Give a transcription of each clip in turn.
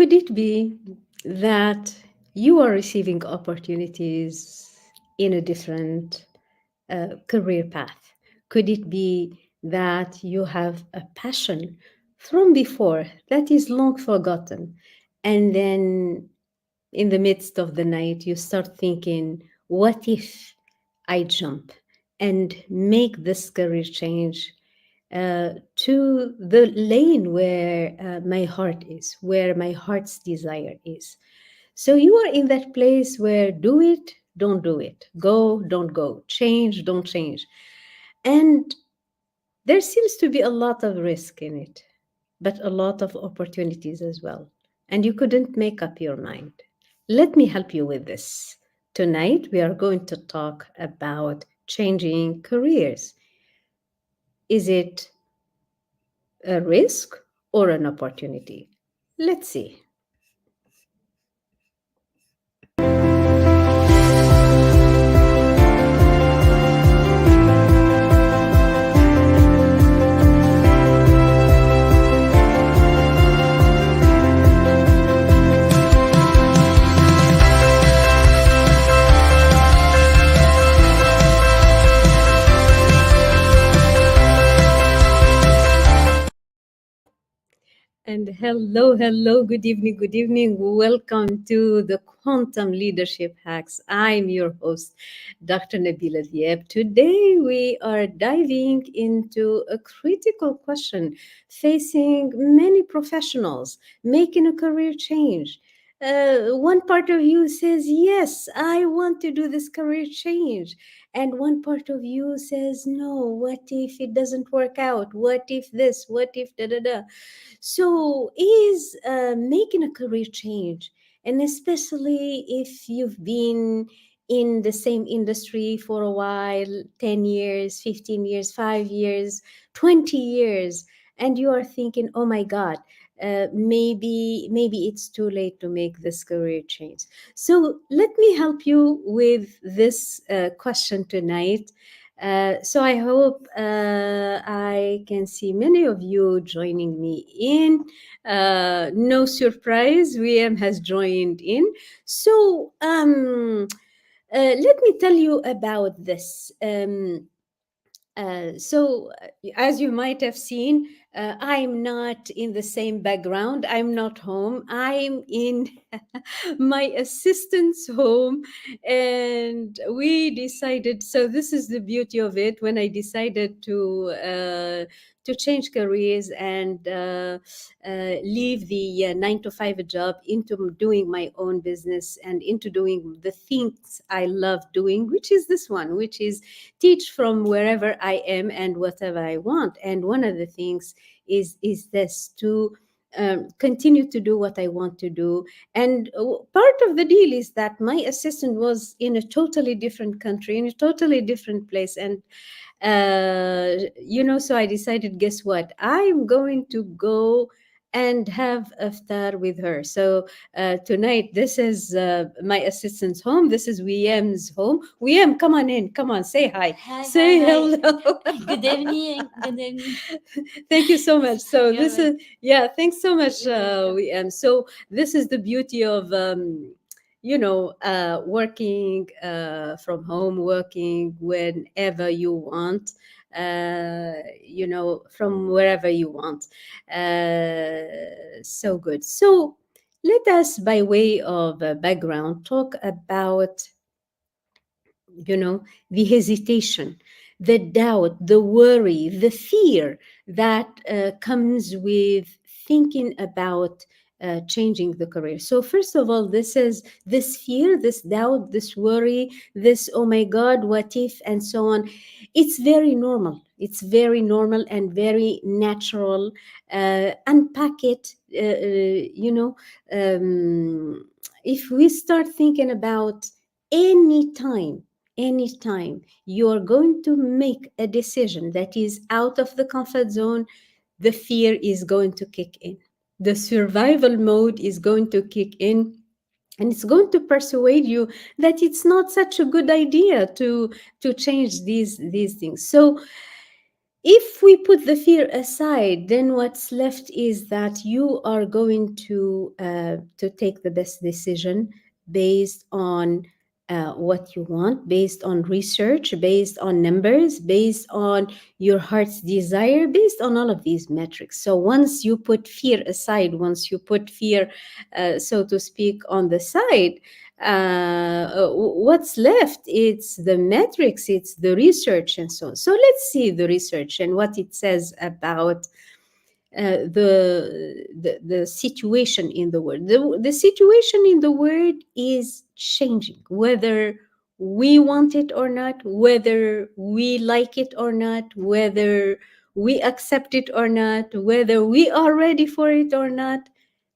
Could it be that you are receiving opportunities in a different career path? Could it be that you have a passion from before that is long forgotten? And then in the midst of the night, you start thinking, what if I jump and make this career change to the lane where my heart is, where my heart's desire is? So you are in that place where do it, don't do it, go, don't go, change, don't change. And there seems to be a lot of risk in it, but a lot of opportunities as well. And you couldn't make up your mind. Let me help you with this. Tonight, we are going to talk about changing careers. Is it a risk or an opportunity? Let's see. And hello, hello, good evening, good evening. Welcome to the Quantum Leadership Hacks. I'm your host, Dr. Nabila Diab. Today, we are diving into a critical question facing many professionals making a career change. One part of you says, yes, I want to do this career change. And one part of you says, no, what if it doesn't work out? What if this? What if da da da? So, is making a career change, and especially if you've been in the same industry for a while 10 years, 15 years, 5 years, 20 years, and you are thinking, oh my God, maybe it's too late to make this career change. So let me help you with this question tonight. So I hope I can see many of you joining me in. No surprise, VM has joined in. So let me tell you about this. As you might have seen, I'm not in the same background. I'm not home. I'm in my assistant's home. And we decided, so this is the beauty of it. When I decided to change careers and leave the 9 to 5 job into doing my own business and into doing the things I love doing, which is this one, which is teach from wherever I am and whatever I want. And one of the things is this, to continue to do what I want to do. And part of the deal is that my assistant was in a totally different country, in a totally different place. And so I decided, guess what? I'm going to go and have iftar with her. So tonight, this is my assistant's home. This is WM's home. WM, come on in. Come on, say hi. Hi, Say hi, hi. hello. Good evening. Good evening. Thank you so much. So You're this is, yeah, thanks so much, You're welcome. WM. So this is the beauty of working from home, working whenever you want, from wherever you want. So good. So let us, by way of background, talk about, the hesitation, the doubt, the worry, the fear that comes with thinking about changing the career. So first of all, this is this fear, this doubt, this worry, this oh my God, what if, and so on. It's very normal. It's very normal and very natural. Unpack it. If we start thinking about any time, anytime you're going to make a decision that is out of the comfort zone, the fear is going to kick in. The survival mode is going to kick in. And it's going to persuade you that it's not such a good idea to change these things. So If we put the fear aside, then what's left is that you are going to take the best decision based on what you want, based on research, based on numbers, based on your heart's desire, based on all of these metrics. So once you put fear aside, once you put fear, so to speak, on the side, what's left, it's the metrics, it's the research, and so on. So let's see the research and what it says about the situation in the world. The situation in the world is changing, whether we want it or not, whether we like it or not, whether we accept it or not, whether we are ready for it or not.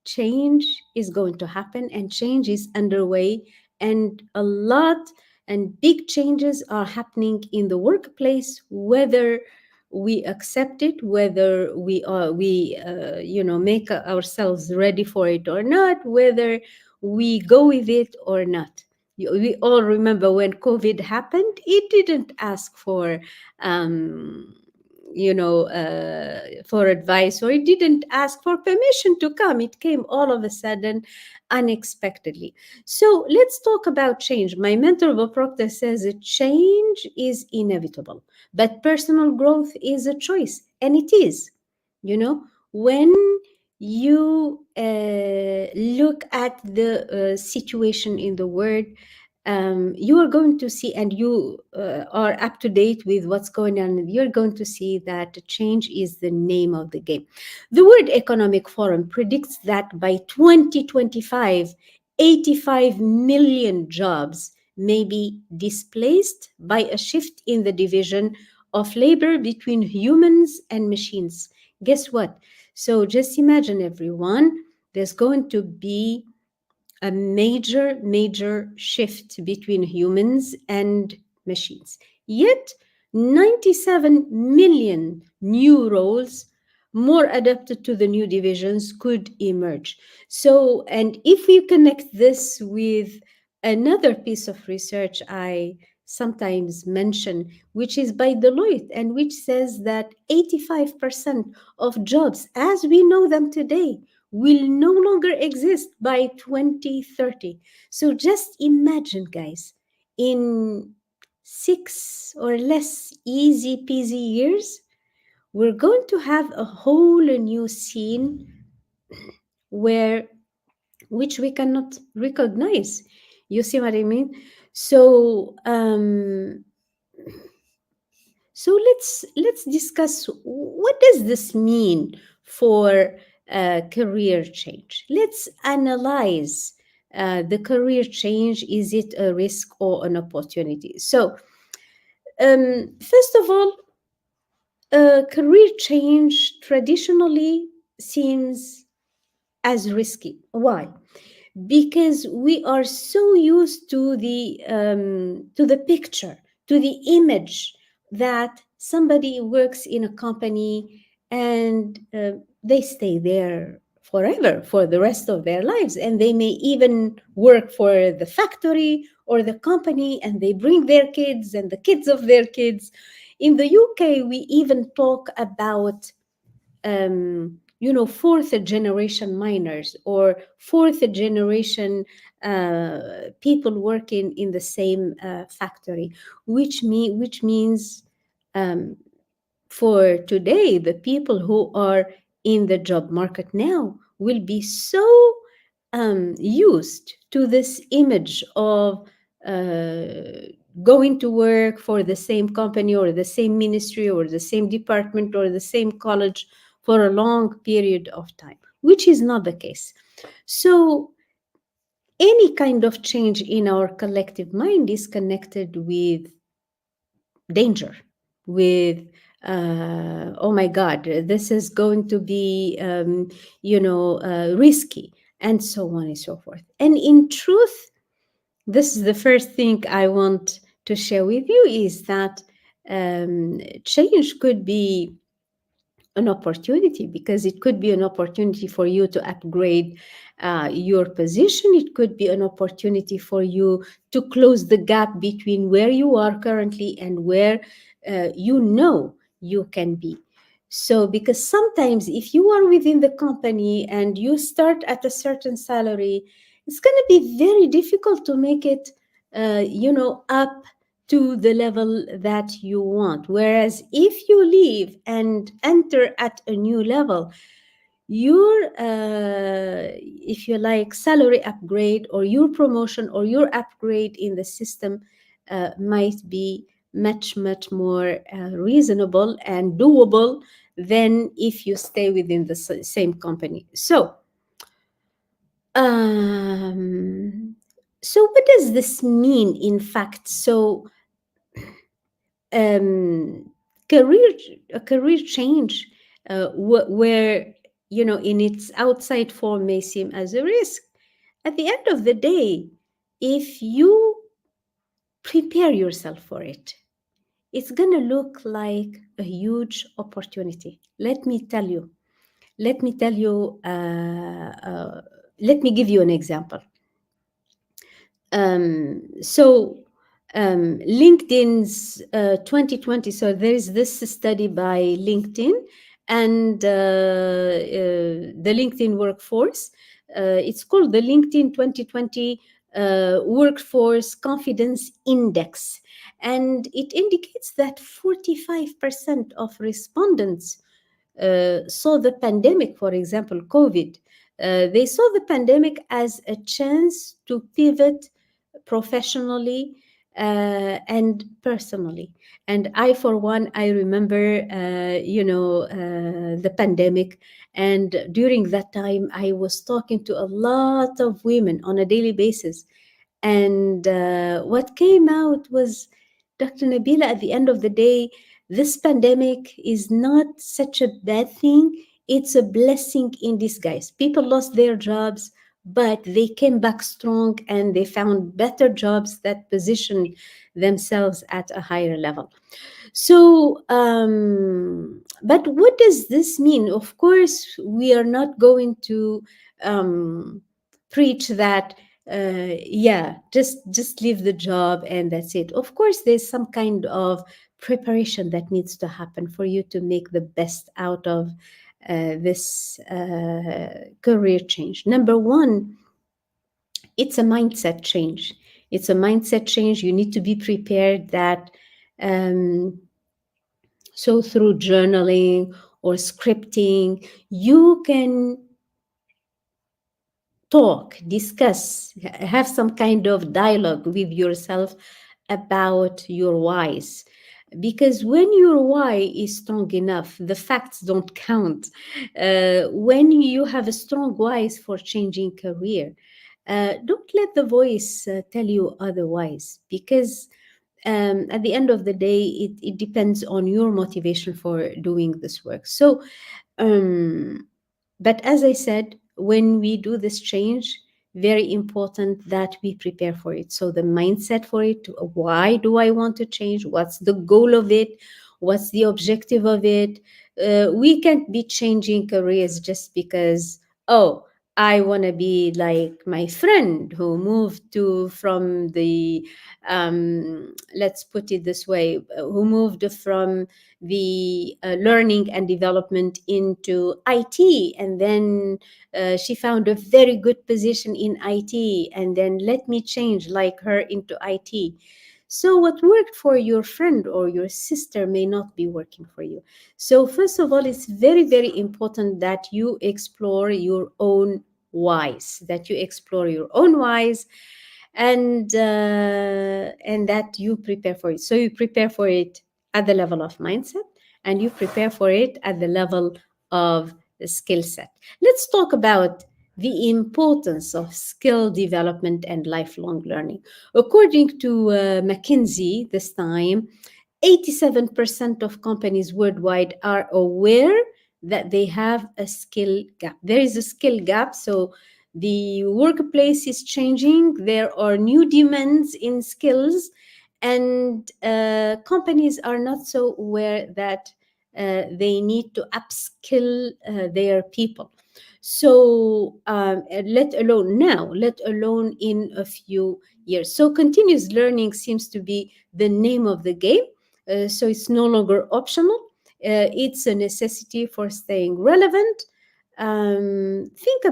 Change is going to happen, and change is underway, and a lot and big changes are happening in the workplace, whether we accept it, whether we make ourselves ready for it or not, whether we go with it or not. We all remember when COVID happened, it didn't ask for um, for advice, or it didn't ask for permission to come. It came all of a sudden, unexpectedly. So let's talk about change. My mentor Bob Proctor says that change is inevitable, but personal growth is a choice, and it is. When you look at the situation in the world, you are going to see, and you are up to date with what's going on, you're going to see that change is the name of the game. The World Economic Forum predicts that by 2025, 85 million jobs may be displaced by a shift in the division of labor between humans and machines. Guess what? So just imagine, everyone, there's going to be a major, major shift between humans and machines. Yet, 97 million new roles, more adapted to the new divisions, could emerge. So, and if we connect this with another piece of research I sometimes mention, which is by Deloitte, and which says that 85% of jobs as we know them today will no longer exist by 2030. So just imagine, guys, in 6 or less easy peasy years, we're going to have a whole new scene where which we cannot recognize. You see what I mean? So let's discuss, what does this mean for career change. Let's analyze the career change. Is it a risk or an opportunity? So first of all, career change traditionally seems as risky. Why? Because we are so used to the picture, to the image that somebody works in a company and they stay there forever, for the rest of their lives, and they may even work for the factory or the company, and they bring their kids and the kids of their kids. In the UK, we even talk about fourth generation miners, or fourth generation people working in the same factory, which means um, for today, the people who are in the job market now will be so used to this image of uh, going to work for the same company or the same ministry or the same department or the same college for a long period of time, which is not the case. So, any kind of change in our collective mind is connected with danger, with oh my god, this is going to be risky, and so on and so forth. And in truth, this is the first thing I want to share with you, is that change could be an opportunity, because it could be an opportunity for you to upgrade your position. It could be an opportunity for you to close the gap between where you are currently and where you can be. So, because sometimes if you are within the company and you start at a certain salary, it's going to be very difficult to make it, up to the level that you want. Whereas if you leave and enter at a new level, your if you like salary upgrade or your promotion or your upgrade in the system might be much more reasonable and doable than if you stay within the same company. Um so what does this mean in fact? Um, career a career change where, in its outside form, may seem as a risk, at the end of the day, if you prepare yourself for it, it's going to look like a huge opportunity. Let me tell you uh, uh, let me give you an example. LinkedIn's 2020. So there is this study by LinkedIn and the LinkedIn workforce. It's called the LinkedIn 2020 Workforce Confidence Index. And it indicates that 45% of respondents saw the pandemic, for example, COVID, they saw the pandemic as a chance to pivot professionally and personally. And I, for one, I remember, the pandemic. And during that time, I was talking to a lot of women on a daily basis. And what came out was, Dr. Nabila, at the end of the day, this pandemic is not such a bad thing. It's a blessing in disguise. People lost their jobs, but they came back strong and they found better jobs that positioned themselves at a higher level. But what does this mean? Of course, we are not going to um, preach that. Yeah, just leave the job and that's it. Of course, there's some kind of preparation that needs to happen for you to make the best out of this career change. Number one, it's a mindset change. It's a mindset change. You need to be prepared that. Um, so through journaling or scripting, you can talk, discuss, have some kind of dialogue with yourself about your whys. Because when your why is strong enough, the facts don't count. When you have a strong whys for changing career, don't let the voice tell you otherwise, because at the end of the day, it depends on your motivation for doing this work. Um, but as I said, when we do this change, very important that we prepare for it. So the mindset for it, why do I want to change? What's the goal of it? What's the objective of it? We can't be changing careers just because, oh, I want to be like my friend who moved to from the, let's put it this way, who moved from the learning and development into IT, and then she found a very good position in IT, and then let me change like her into IT. So what worked for your friend or your sister may not be working for you. So first of all, it's very important that you explore your own whys, and that you prepare for it. So you prepare for it at the level of mindset, and you prepare for it at the level of the skill set. Let's talk about the importance of skill development and lifelong learning. According to McKinsey, this time, 87% of companies worldwide are aware that they have a skill gap. There is a skill gap. So the workplace is changing. There are new demands in skills, and companies are not so aware that they need to upskill their people. So let alone in a few years. So continuous learning seems to be the name of the game. So it's no longer optional. It's a necessity for staying relevant. Think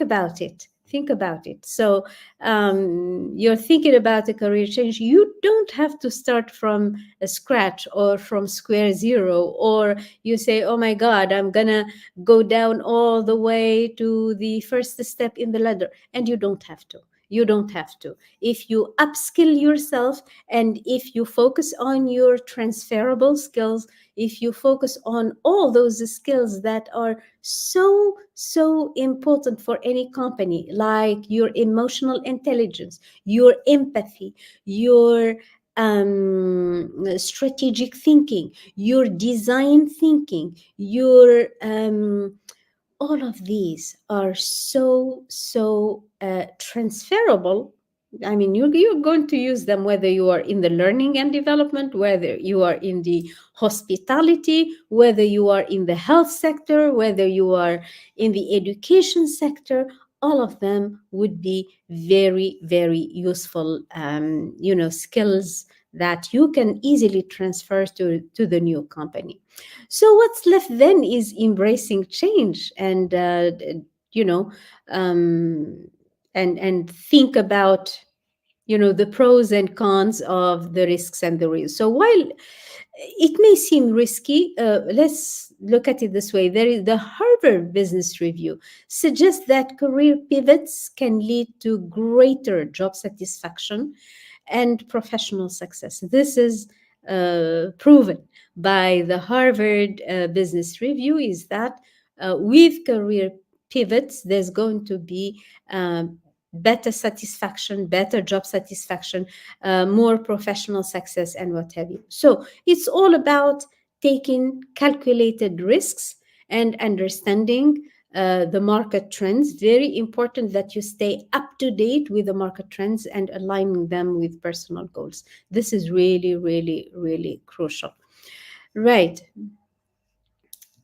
about it. Think about it. So you're thinking about a career change. You don't have to start from a scratch or from square zero, or you say, "Oh my God, I'm gonna go down all the way to the first step in the ladder," and you don't have to. You don't have to. If you upskill yourself and if you focus on your transferable skills, if you focus on all those skills that are so important for any company, like your emotional intelligence, your empathy, your strategic thinking, your design thinking, your all of these are so transferable. I mean, you're going to use them whether you are in the learning and development, whether you are in the hospitality, whether you are in the health sector, whether you are in the education sector. All of them would be very useful, skills that you can easily transfer to the new company. So what's left then is embracing change and you know um, and think about the pros and cons of the risks and the risks. So while it may seem risky, let's look at it this way. There is the Harvard Business Review suggests that career pivots can lead to greater job satisfaction and professional success. This is proven by the Harvard Business Review, is that with career pivots, there's going to be better satisfaction, better job satisfaction, more professional success, and what have you. So it's all about taking calculated risks and understanding the market trends. Very important that you stay up to date with the market trends and aligning them with personal goals. This is really crucial. Right.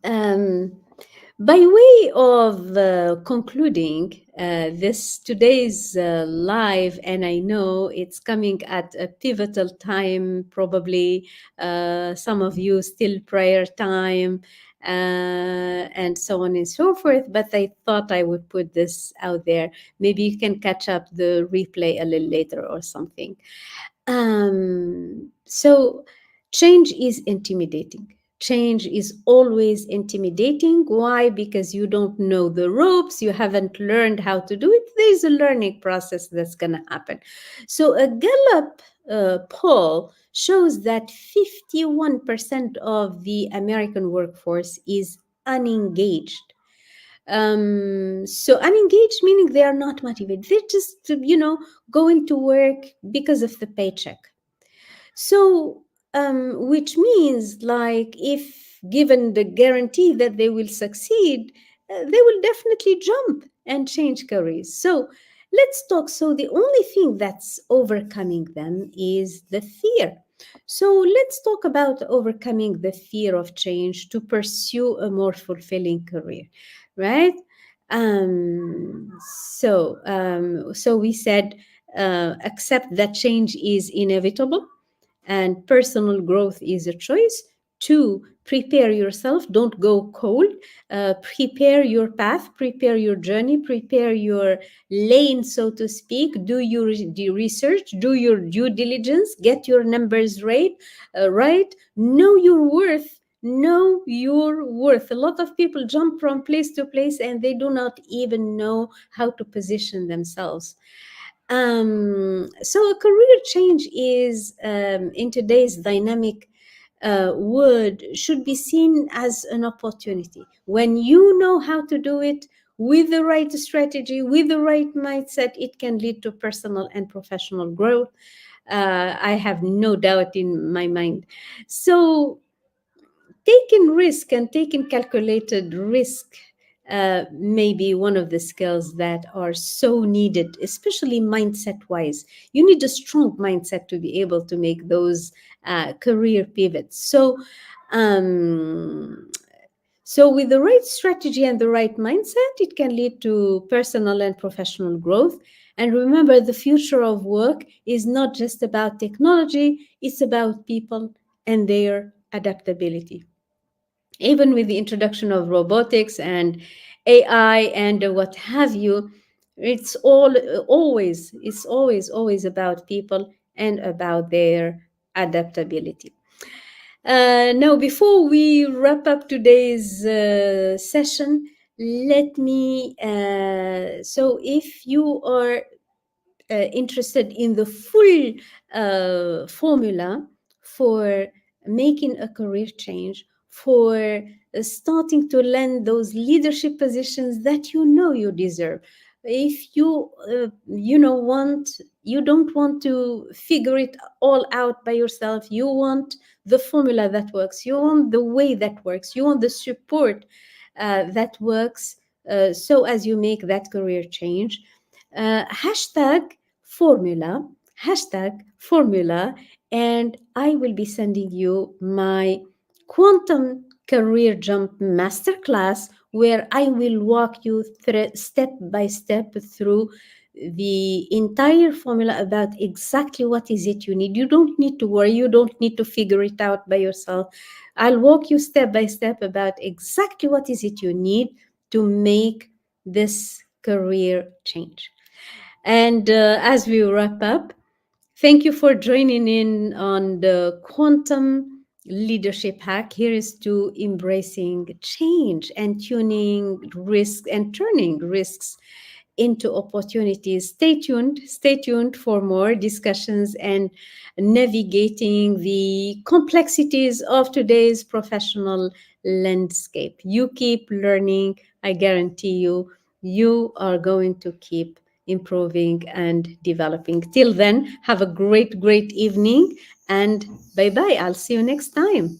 Um, by way of concluding this today's live, and I know it's coming at a pivotal time, probably some of you still prayer time, and so on and so forth. But I thought I would put this out there. Maybe you can catch up the replay a little later or something. So change is intimidating. Change is always intimidating. Why? Because you don't know the ropes, you haven't learned how to do it. There's a learning process that's going to happen. So a Gallup poll shows that 51% of the American workforce is unengaged. So unengaged meaning they are not motivated. They're just, going to work because of the paycheck. So, which means, like, if given the guarantee that they will succeed, they will definitely jump and change careers. So, let's talk. So, the only thing that's overcoming them is the fear. So, let's talk about overcoming the fear of change to pursue a more fulfilling career, right? So we said accept that change is inevitable and personal growth is a choice. Two, prepare yourself, don't go cold. Prepare your path, prepare your journey, prepare your lane, so to speak. Do your research, do your due diligence, get your numbers right. Know your worth. Know your worth. A lot of people jump from place to place and they do not even know how to position themselves. So a career change is, in today's dynamic world, should be seen as an opportunity. When you know how to do it with the right strategy, with the right mindset, it can lead to personal and professional growth. I have no doubt in my mind. So taking risk and taking calculated risk may be one of the skills that are so needed, especially mindset wise. You need a strong mindset to be able to make those career pivots. Um, so, with the right strategy and the right mindset, it can lead to personal and professional growth. And remember, the future of work is not just about technology, it's about people and their adaptability. even with the introduction of robotics and AI and what have you. It's always about people and about their adaptability. Now, before we wrap up today's session, let me. So, if you are interested in the full formula for making a career change, for starting to land those leadership positions that you know you deserve. If you you don't want to figure it all out by yourself, you want the formula that works, you want the way that works, you want the support that works, so as you make that career change, hashtag formula, hashtag formula, and I will be sending you my quantum career jump masterclass where I will walk you through step by step through the entire formula about exactly what is it you need. You don't need to worry, you don't need to figure it out by yourself. I'll walk you step by step about exactly what is it you need to make this career change. And as we wrap up, thank you for joining in on the quantum leadership hack. Here is to embracing change and tuning risks and turning risks into opportunities. Stay tuned for more discussions and navigating the complexities of today's professional landscape. You keep learning, I guarantee you, you are going to keep improving and developing. Till then, have a great evening and bye bye. I'll see you next time.